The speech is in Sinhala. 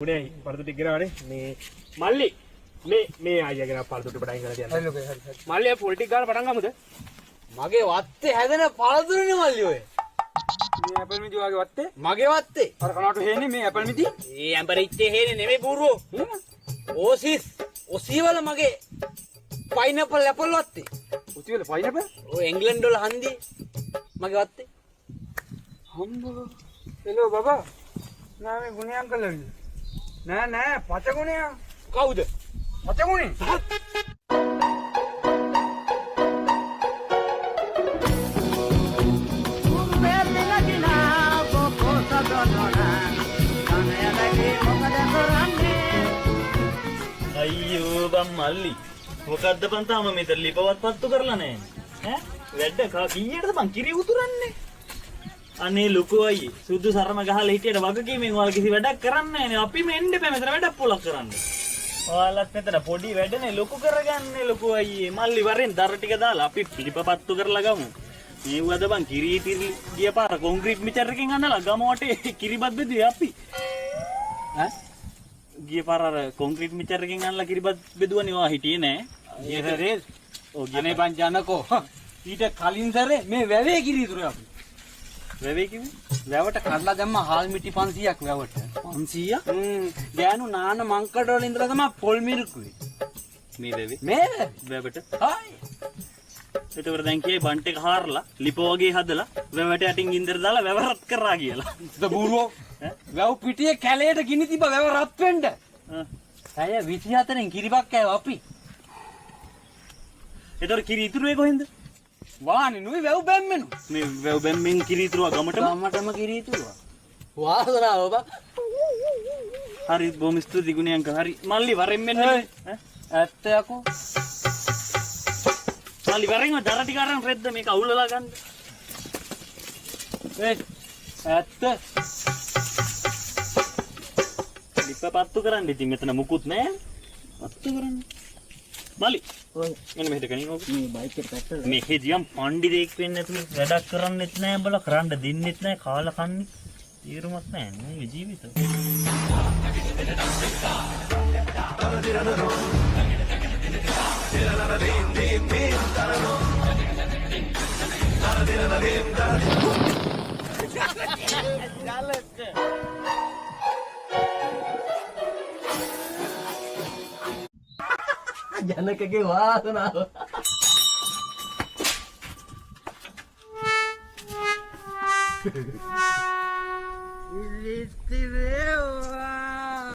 උනේ පරදුටි ගෙනානේ මේ මල්ලි මේ අයියාගෙන පරදුටි පටන් ගන්න තියන්න. හරි හරි. මල්ලි පොල් ටික ගාලා පටන් ගමුද? මගේ වත්තේ හැදෙන පළතුරුනේ මල්ලි ඔය. මේ ඇපල් මිදි වගේ වත්තේ? මගේ වත්තේ. අර කනට හේනේ මේ ඇපල් මිදි? ඒ ඇම්බරිච්චේ හේනේ නෙමෙයි බූරුවෝ. ඕසිස්. ඔසීවල මගේ පයිනැපල් ඇපල් වත්තේ. උතිවල පයිනැපල්? ඔය එංග්ලන්ඩ් වල හන්දියේ මගේ වත්තේ. හම්බෝ. හෙලෝ බබා. නෑ මේ ගුණේ අංකල් ඇවිල්ලා. නෑ පචගුණේ. කවුද? පචගුණේ. අයියෝ බම් මල්ලි මොකද්ද බං තාම මෙතන ලිපවත් පත්තු කරලා නැහැ ඈ වැඩ කීයටද බං කිරි උතුරන්නේ අනේ ලොකෝ අයියේ සුදු සරම ගහලා හිටියට වගකීමෙන් ඔයාලා කිසි වැඩක් කරන්නේ නැහැනේ අපි මෙන්න එපා මෙතන වැඩක් පොලක් කරන්න ඔයාලත් මෙතන පොඩි වැඩනේ ලොකු කරගන්නේ ලොකෝ අයියේ මල්ලි වරෙන් දර ටික දාලා අපි ලිපපත්තු කරලා ගමු මේවද බං කිරි ඉතිරි ගිය පාර කොන්ක්‍රීට් මිචර් එකකින් අඳලා ගම වටේ කිරිබත් බෙදුවේ අපි ඈ ගිය පාර අර කොන්ක්‍රීට් මිචර් එකකින් අන්නලා කිරිබත් බෙදුවනේ ඔයා හිටියේ නෑ. ඒ සරේ ඔය ගනේ පංචනකෝ. ඊට කලින් සරේ මේ වැවේ කිරි ඉතුරු අපි. වැවේ කිව්වේ? වැවට කඩලා දැම්මා හාල් මිටි 500ක් වැවට. 500? ගෑනු නාන මංකඩ වල ඉඳලා තමයි පොල් මිරිකුවේ. මේ වැවේ? මේ වැවට. හායි. ඒතකොට දැන් කියේ බන්ට් එක හාරලා ලිපෝ වගේ හදලා වැවට යටින් ගින්දර දාලා වැව රත් කරා කියලා. ද බූරුවෝ. වැව් පිටියේ කැලේට ගිනි තිබ්බ වැව රත් වෙන්න. ඇය 24න් කිරිබක් කෑව අපි. ඒතකොට කිරි ඉතුරුවේ කොහෙන්ද? වානේ නුයි වැව් බැම්මෙනු. මේ වැව බැම්මෙන් කිරි ඉතුරුවා ගමටම. ගමටම කිරි ඉතුරුවා. වාසනාව බා. හරි බොහොම ස්තුතියි ගුණේ අංකල්. හරි මල්ලි වරෙන් මෙන්න ඈ ඇත්ත යකෝ. මල්ලි වරෙන් දර ටික අරන් රෙද්ද මේක අවුලලා ගන්න. ඇත්ත. ලිපපත්තු කරන්න ඉතින් මෙතන මුකුත් නෑ. පත්තු කරන්න. මල්ලි. ඔය මෙන්න මෙහෙට ගනින් ඕක. මේ බයික් එක පැත්තට. මේ හෙදියම් පණ්ඩිතෙක් වෙන්නේ නැතුව වැඩක් කරන්නෙත් නෑ බල කරන්න දෙන්නෙත් නෑ කාලා කන්නේ. තීරුමක් නෑ මේ ජීවිත. ජනකගේ වාසනාව. ඉලිස්ති වේවා